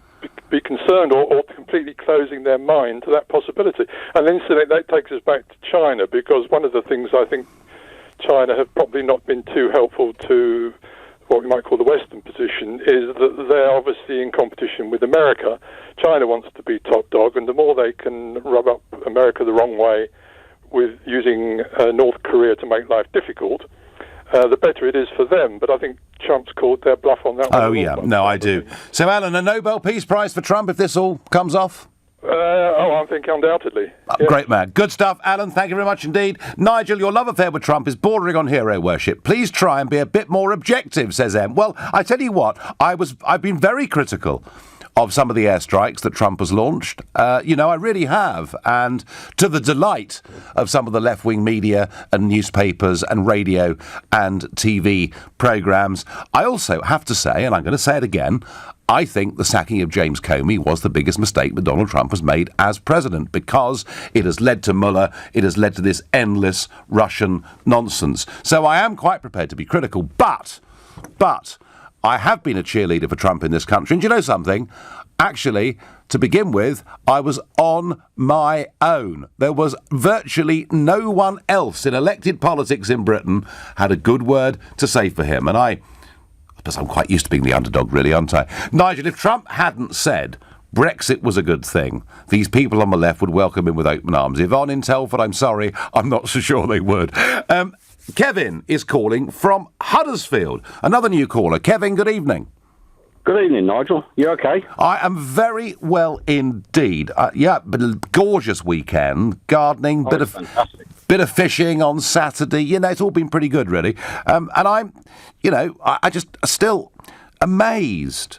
be concerned or completely closing their mind to that possibility. And then that takes us back to China, because one of the things I think China have probably not been too helpful to what we might call the Western position is that they're obviously in competition with America. China wants to be top dog, and the more they can rub up America the wrong way with using North Korea to make life difficult, the better it is for them. But I think Trump's called their bluff on that one. Oh, yeah. No, I do. So, Alan, a Nobel Peace Prize for Trump if this all comes off? I think undoubtedly. Yeah. Great man. Good stuff, Alan. Thank you very much indeed. Nigel, your love affair with Trump is bordering on hero worship. Please try and be a bit more objective, says Em. Well, I tell you what, I've been very critical of some of the airstrikes that Trump has launched. I really have. And to the delight of some of the left-wing media and newspapers and radio and TV programmes. I also have to say, and I'm going to say it again, I think the sacking of James Comey was the biggest mistake that Donald Trump has made as president, because it has led to Mueller, it has led to this endless Russian nonsense. So I am quite prepared to be critical, but I have been a cheerleader for Trump in this country. And do you know something? Actually, to begin with, I was on my own. There was virtually no one else in elected politics in Britain had a good word to say for him. And I'm quite used to being the underdog, really, aren't I? Nigel, if Trump hadn't said Brexit was a good thing, these people on the left would welcome him with open arms. Yvonne in Telford, I'm sorry, I'm not so sure they would. Kevin is calling from Huddersfield. Another new caller. Kevin, good evening. Good evening, Nigel. You okay? I am very well indeed. But a gorgeous weekend. Gardening, bit of fishing on Saturday. It's all been pretty good, really. And I'm, I just still amazed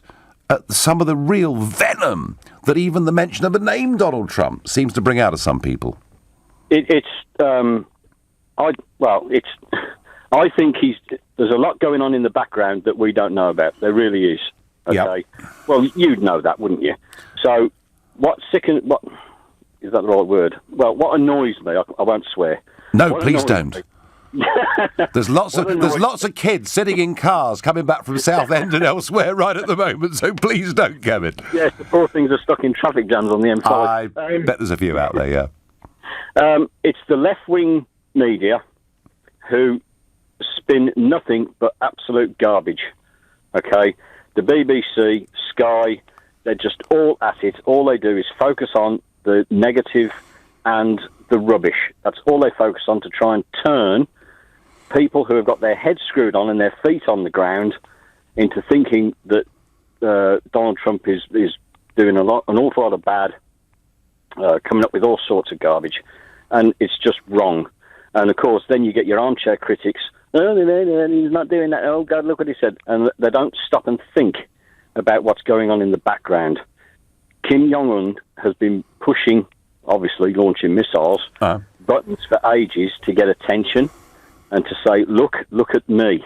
at some of the real venom that even the mention of the name Donald Trump seems to bring out of some people. I think there's a lot going on in the background that we don't know about. There really is. Okay. Yep. Well, you'd know that, wouldn't you? So, what is that the right word? Well, what annoys me, I won't swear. No, please don't. There's lots of kids sitting in cars coming back from Southend and elsewhere right at the moment, so please don't, Kevin. Yes, the poor things are stuck in traffic jams on the M5. I bet there's a few out there, yeah. It's the left-wing media who spin nothing but absolute garbage, okay? The BBC, Sky, they're just all at it. All they do is focus on the negative and the rubbish. That's all they focus on, to try and turn people who have got their heads screwed on and their feet on the ground into thinking that Donald Trump is doing an awful lot of bad, coming up with all sorts of garbage. And it's just wrong. And, of course, then you get your armchair critics. Oh, he's not doing that. Oh, God, look what he said. And they don't stop and think about what's going on in the background. Kim Jong-un has been pushing, obviously launching missiles, buttons for ages to get attention and to say, look at me,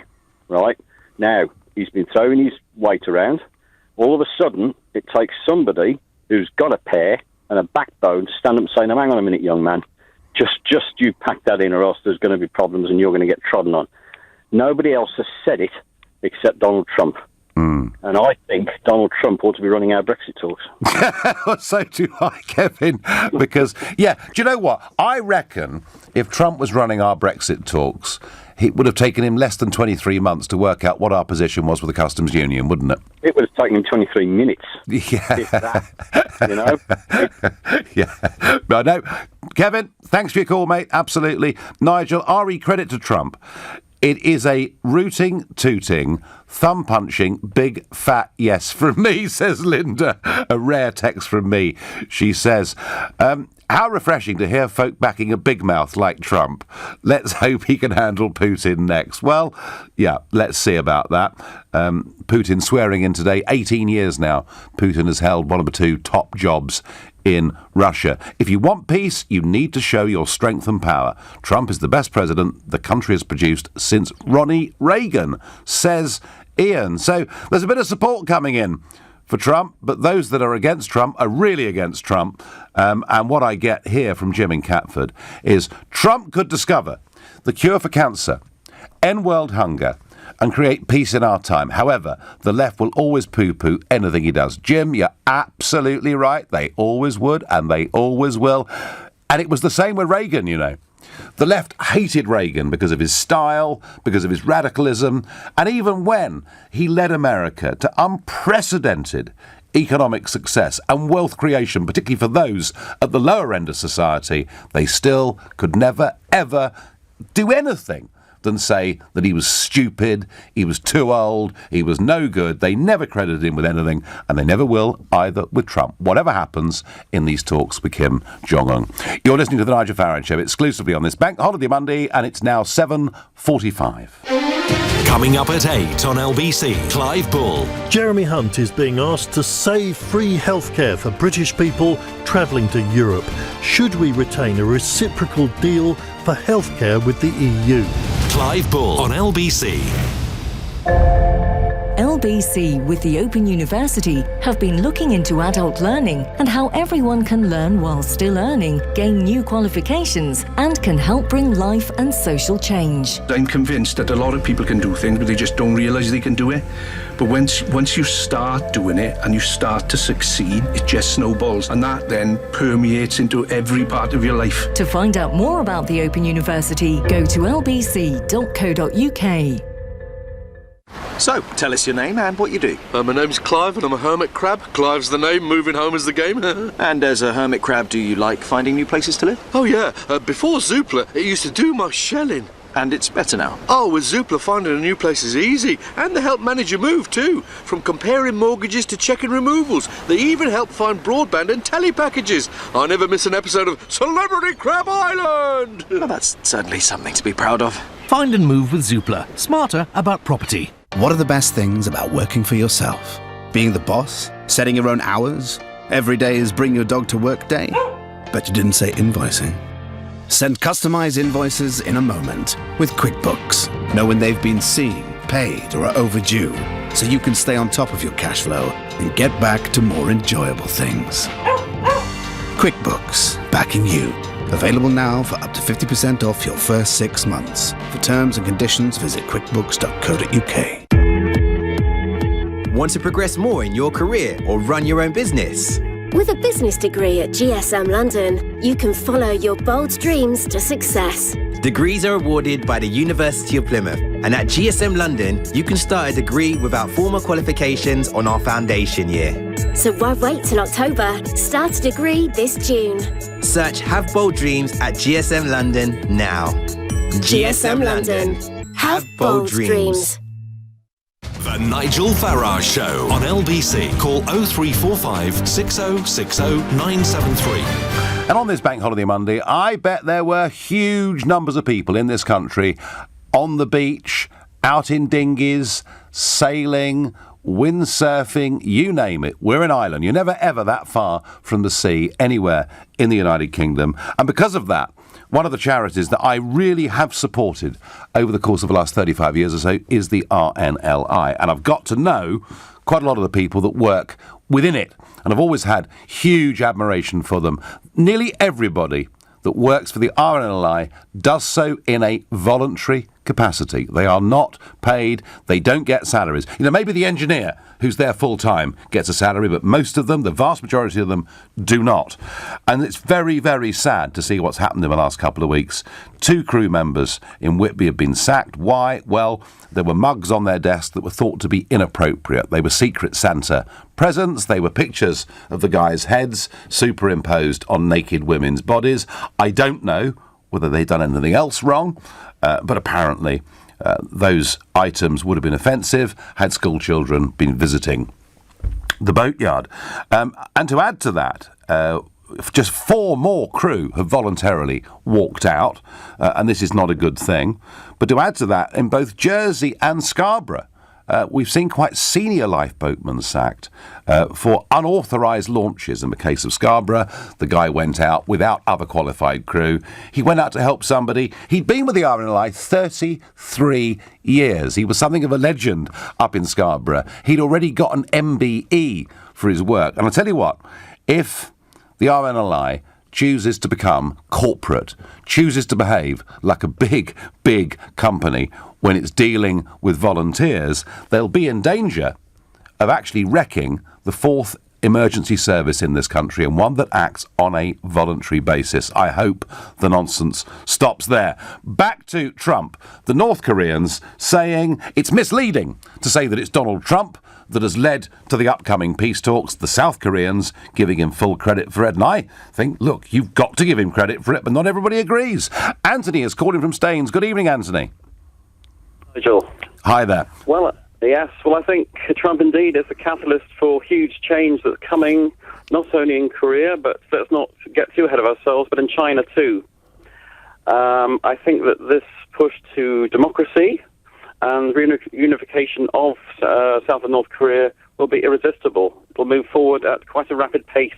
right? Now, he's been throwing his weight around. All of a sudden, it takes somebody who's got a pair and a backbone to stand up and say, no, hang on a minute, young man. Just you pack that in, or else there's going to be problems and you're going to get trodden on. Nobody else has said it except Donald Trump. And I think Donald Trump ought to be running our Brexit talks. So do I, Kevin. Because, do you know what? I reckon if Trump was running our Brexit talks, it would have taken him less than 23 months to work out what our position was with the customs union, wouldn't it? It would have taken him 23 minutes. Yeah. If that, you know? Yeah. But no, Kevin, thanks for your call, mate. Absolutely. Nigel, RE credit to Trump. It is a rooting, tooting, thumb-punching, big, fat yes from me, says Linda. A rare text from me. She says, how refreshing to hear folk backing a big mouth like Trump. Let's hope he can handle Putin next. Well, yeah, let's see about that. Putin swearing in today, 18 years now. Putin has held one of the two top jobs in Russia. If you want peace, you need to show your strength and power. Trump is the best president the country has produced since Ronnie Reagan, says Ian. So there's a bit of support coming in for Trump, but those that are against Trump are really against Trump. And what I get here from Jim in Catford is Trump could discover the cure for cancer, end world hunger, and create peace in our time. However, the left will always poo-poo anything he does. Jim, you're absolutely right. They always would, and they always will. And it was the same with Reagan, you know. The left hated Reagan because of his style, because of his radicalism, and even when he led America to unprecedented economic success and wealth creation, particularly for those at the lower end of society, they still could never, ever do anything than say that he was stupid, he was too old, he was no good. They never credited him with anything, and they never will either with Trump, whatever happens in these talks with Kim Jong-un. You're listening to The Nigel Farage Show exclusively on this Bank Holiday Monday, and it's now 7:45. Coming up at 8 on LBC, Clive Bull. Jeremy Hunt is being asked to save free healthcare for British people travelling to Europe. Should we retain a reciprocal deal for healthcare with the EU? Clive Bull on LBC. LBC with the Open University have been looking into adult learning and how everyone can learn while still earning, gain new qualifications, and can help bring life and social change. I'm convinced that a lot of people can do things, but they just don't realise they can do it. But once you start doing it and you start to succeed, it just snowballs, and that then permeates into every part of your life. To find out more about the Open University, go to lbc.co.uk. So, tell us your name and what you do. My name's Clive and I'm a hermit crab. Clive's the name, moving home is the game. And as a hermit crab, do you like finding new places to live? Oh yeah, before Zoopla, it used to do my shelling. And it's better now? Oh, with Zoopla, finding a new place is easy. And they help manage your move too. From comparing mortgages to checking removals. They even help find broadband and telly packages. I never miss an episode of Celebrity Crab Island. Well, that's certainly something to be proud of. Find and move with Zoopla. Smarter about property. What are the best things about working for yourself? Being the boss? Setting your own hours? Every day is bring your dog to work day? But you didn't say invoicing. Send customized invoices in a moment with QuickBooks. Know when they've been seen, paid, or are overdue, so you can stay on top of your cash flow and get back to more enjoyable things. QuickBooks, backing you. Available now for up to 50% off your first 6 months. For terms and conditions, visit quickbooks.co.uk. Want to progress more in your career or run your own business? With a business degree at GSM London, you can follow your bold dreams to success. Degrees are awarded by the University of Plymouth, and at GSM London, you can start a degree without formal qualifications on our foundation year. So why wait till October? Start a degree this June. Search Have Bold Dreams at GSM London now. GSM London. Have bold dreams. The Nigel Farage Show on LBC. Call 0345 6060 973. And on this Bank Holiday Monday, I bet there were huge numbers of people in this country on the beach, out in dinghies, sailing, windsurfing, you name it. We're an island. You're never ever that far from the sea anywhere in the United Kingdom. And because of that, one of the charities that I really have supported over the course of the last 35 years or so is the RNLI. And I've got to know quite a lot of the people that work within it. And I've always had huge admiration for them. Nearly everybody that works for the RNLI does so in a voluntary capacity. They are not paid. They don't get salaries. You know, maybe the engineer who's there full-time gets a salary, but most of them, the vast majority of them, do not. And it's very, very sad to see what's happened in the last couple of weeks. 2 crew members in Whitby have been sacked. Why? Well, there were mugs on their desk that were thought to be inappropriate. They were Secret Santa presents. They were pictures of the guys' heads superimposed on naked women's bodies. I don't know whether they'd done anything else wrong, but apparently those items would have been offensive had school children been visiting the boatyard. And to add to that, just 4 more crew have voluntarily walked out, and this is not a good thing. But to add to that, in both Jersey and Scarborough, we've seen quite senior lifeboatmen sacked for unauthorised launches. In the case of Scarborough, the guy went out without other qualified crew. He went out to help somebody. He'd been with the RNLI 33 years. He was something of a legend up in Scarborough. He'd already got an MBE for his work. And I'll tell you what, if the RNLI chooses to become corporate, chooses to behave like a big, big company when it's dealing with volunteers, they'll be in danger of actually wrecking the 4th emergency service in this country, and one that acts on a voluntary basis. I hope the nonsense stops there. Back to Trump. The North Koreans saying it's misleading to say that it's Donald Trump that has led to the upcoming peace talks. The South Koreans giving him full credit for it. And I think, look, you've got to give him credit for it, but not everybody agrees. Anthony is calling from Staines. Good evening, Anthony. Nigel. Hi there. Well, yes. Well, I think Trump indeed is a catalyst for huge change that's coming, not only in Korea, but let's not get too ahead of ourselves, but in China too. I think that this push to democracy and reunification of South and North Korea will be irresistible. It will move forward at quite a rapid pace.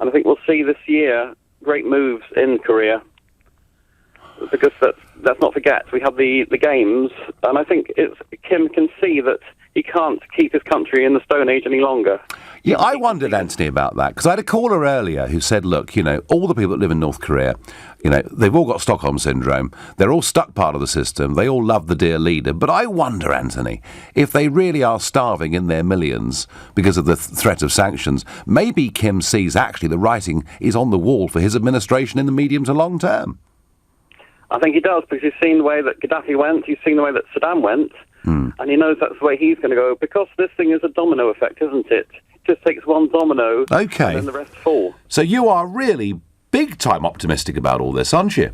And I think we'll see this year great moves in Korea. Because let's not forget, we have the Games, and I think Kim can see that he can't keep his country in the Stone Age any longer. Yeah, I wondered, Anthony, about that, because I had a caller earlier who said, look, you know, all the people that live in North Korea, you know, they've all got Stockholm Syndrome, they're all stuck part of the system, they all love the dear leader, but I wonder, Anthony, if they really are starving in their millions because of the threat of sanctions, maybe Kim sees actually the writing is on the wall for his administration in the medium to long term. I think he does, because he's seen the way that Gaddafi went, he's seen the way that Saddam went, and he knows that's the way he's going to go, because this thing is a domino effect, isn't it? It just takes one domino, okay, and then the rest fall. So you are really big-time optimistic about all this, aren't you?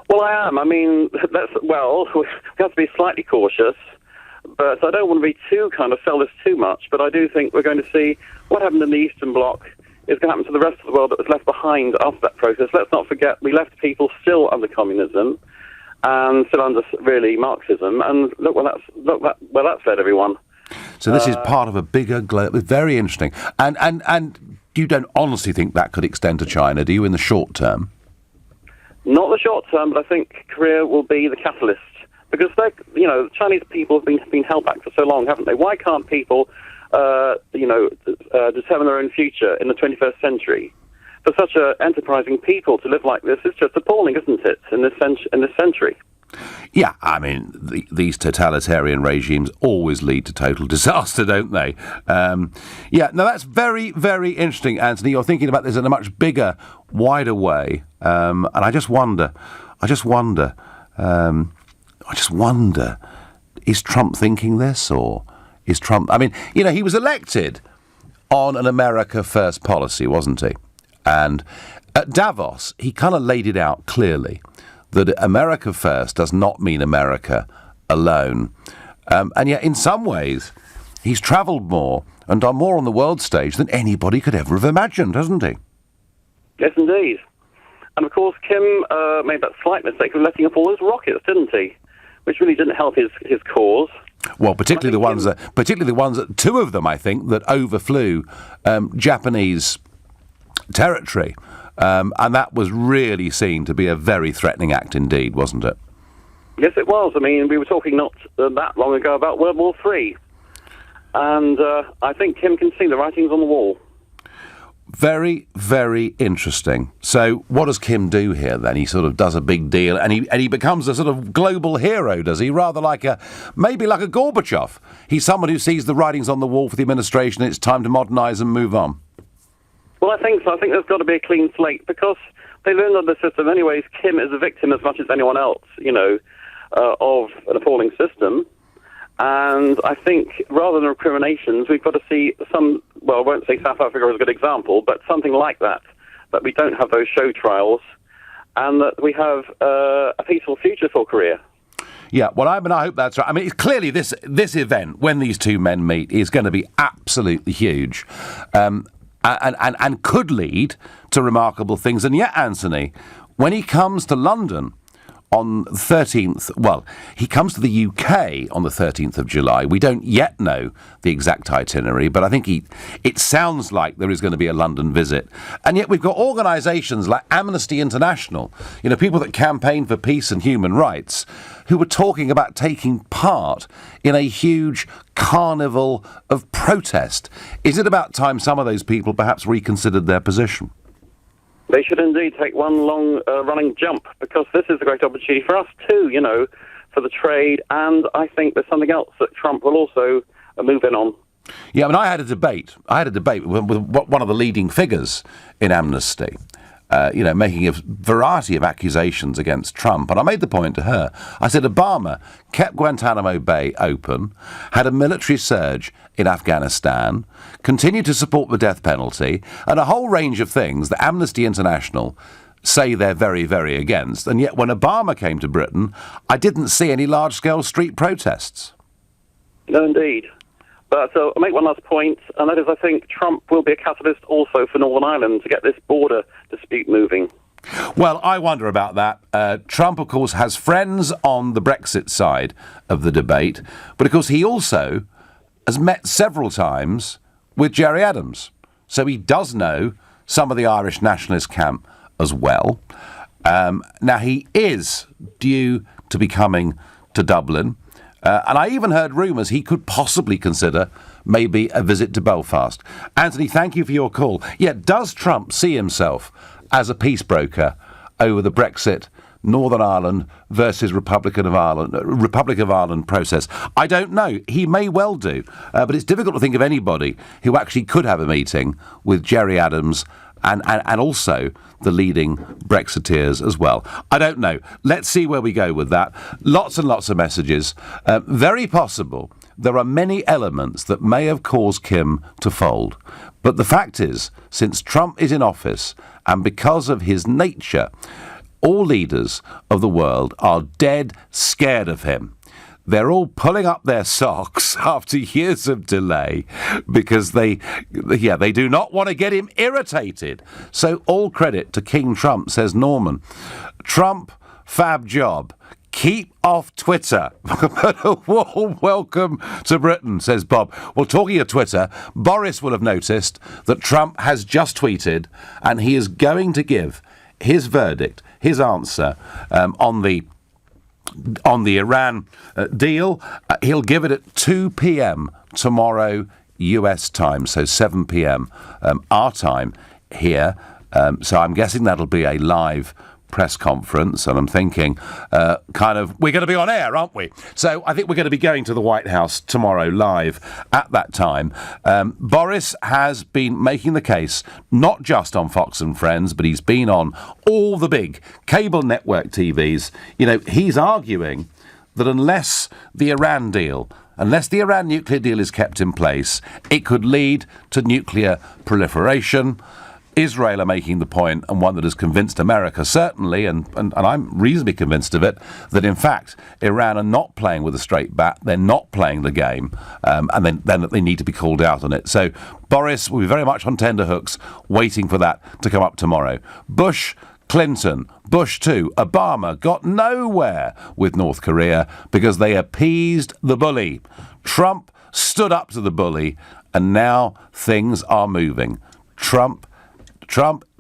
Well, I am. I mean, we have to be slightly cautious, but I don't want to be sell this too much, but I do think we're going to see what happened in the Eastern Bloc is going to happen to the rest of the world that was left behind after that process. Let's not forget, we left people still under communism and still under, really, Marxism, and look where that's led everyone. So this is part of a bigger global... Very interesting. And you don't honestly think that could extend to China, do you, in the short term? Not the short term, but I think Korea will be the catalyst. Because, the Chinese people have been held back for so long, haven't they? Why can't people, determine their own future in the 21st century? For such enterprising people to live like this is just appalling, isn't it, in this century? Yeah, I mean, these totalitarian regimes always lead to total disaster, don't they? That's very, very interesting, Anthony. You're thinking about this in a much bigger, wider way. And I just wonder, is Trump thinking this, or is Trump... I mean, he was elected on an America First policy, wasn't he? And at Davos, he kind of laid it out clearly that America First does not mean America alone. And yet, in some ways, he's travelled more and done more on the world stage than anybody could ever have imagined, hasn't he? Yes, indeed. And, of course, Kim made that slight mistake of letting up all those rockets, didn't he? Which really didn't help his cause. Well, particularly the ones that, two of them, I think, that overflew Japanese territory. And that was really seen to be a very threatening act indeed, wasn't it? Yes, it was. I mean, we were talking not that long ago about World War III. And I think Kim can see the writings on the wall. Very, very interesting. So what does Kim do here, then? He sort of does a big deal, and he becomes a sort of global hero, does he? Rather maybe like a Gorbachev. He's someone who sees the writings on the wall for the administration, it's time to modernise and move on. Well, I think so. I think there's got to be a clean slate, because they learned on the system anyways. Kim is a victim as much as anyone else, of an appalling system. And I think rather than recriminations, we've got to see some, well, I won't say South Africa is a good example, but something like that we don't have those show trials, and that we have a peaceful future for Korea. Yeah, well, I hope that's right. I mean, clearly this event, when these two men meet, is going to be absolutely huge. And could lead to remarkable things. And yet, Anthony, when he comes to London on the 13th, well, he comes to the UK on the 13th of July. We don't yet know the exact itinerary, but I think it sounds like there is going to be a London visit. And yet we've got organisations like Amnesty International, people that campaign for peace and human rights, who were talking about taking part in a huge carnival of protest. Is it about time some of those people perhaps reconsidered their position? They should indeed take one long running jump, because this is a great opportunity for us too, for the trade, and I think there's something else that Trump will also move in on. Yeah, I mean, I had a debate with one of the leading figures in Amnesty, making a variety of accusations against Trump. And I made the point to her. I said, Obama kept Guantanamo Bay open, had a military surge in Afghanistan, continued to support the death penalty, and a whole range of things that Amnesty International say they're very, very against. And yet when Obama came to Britain, I didn't see any large-scale street protests. No, indeed. But I'll make one last point, and that is I think Trump will be a catalyst also for Northern Ireland to get this border dispute moving. Well, I wonder about that. Trump, of course, has friends on the Brexit side of the debate, but, of course, he also has met several times with Gerry Adams. So he does know some of the Irish nationalist camp as well. Now, he is due to be coming to Dublin. And I even heard rumours he could possibly consider maybe a visit to Belfast. Anthony, thank you for your call. Yeah, does Trump see himself as a peace broker over the Brexit, Northern Ireland versus Republic of Ireland process? I don't know. He may well do. But it's difficult to think of anybody who actually could have a meeting with Gerry Adams and also the leading Brexiteers as well. I don't know. Let's see where we go with that. Lots and lots of messages. Very possible there are many elements that may have caused Kim to fold. But the fact is, since Trump is in office, and because of his nature, all leaders of the world are dead scared of him. They're all pulling up their socks after years of delay because they do not want to get him irritated. So all credit to King Trump, says Norman. Trump, fab job. Keep off Twitter. But a warm welcome to Britain, says Bob. Well, talking of Twitter, Boris will have noticed that Trump has just tweeted, and he is going to give his verdict, his answer on the Iran deal, he'll give it at 2 p.m. tomorrow US time, so 7 p.m. Our time here. So I'm guessing that'll be a live press conference, and I'm thinking we're going to be on air, aren't we? So I think we're going to be going to the White House tomorrow live at that time. Boris has been making the case, not just on Fox and Friends, but he's been on all the big cable network TVs. You know, he's arguing that unless the Iran nuclear deal is kept in place, it could lead to nuclear proliferation. Israel are making the point, and one that has convinced America, certainly, and I'm reasonably convinced of it, that in fact Iran are not playing with a straight bat, they're not playing the game, and then that they need to be called out on it. So Boris will be very much on tenterhooks, waiting for that to come up tomorrow. Bush, Clinton, Bush too, Obama got nowhere with North Korea because they appeased the bully. Trump stood up to the bully, and now things are moving. Trump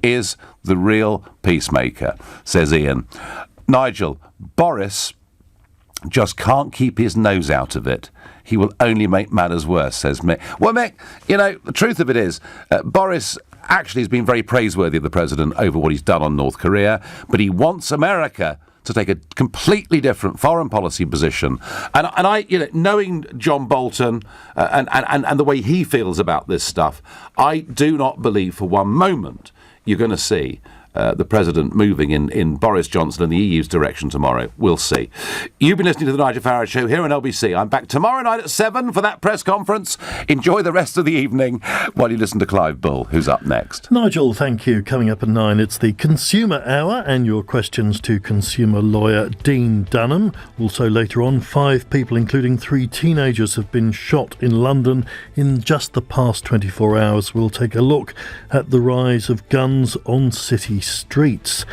is the real peacemaker, says Ian. Nigel, Boris just can't keep his nose out of it. He will only make matters worse, says Mick. Well, Mick, you know, the truth of it is, Boris actually has been very praiseworthy of the president over what he's done on North Korea, but he wants America to take a completely different foreign policy position. And I, you know, knowing John Bolton and the way he feels about this stuff, I do not believe for one moment you're going to see the president moving in Boris Johnson and the EU's direction tomorrow. We'll see. You've been listening to the Nigel Farage Show here on LBC. I'm back tomorrow night at 7 for that press conference. Enjoy the rest of the evening while you listen to Clive Bull, who's up next. Nigel, thank you. Coming up at 9, it's the Consumer Hour and your questions to consumer lawyer Dean Dunham. Also later on, 5 people, including 3 teenagers, have been shot in London in just the past 24 hours. We'll take a look at the rise of guns on city streets.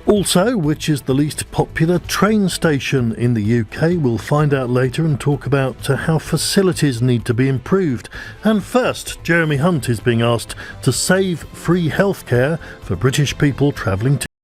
Also, which is the least popular train station in the UK? We'll find out later and talk about how facilities need to be improved. And first, Jeremy Hunt is being asked to save free healthcare for British people travelling to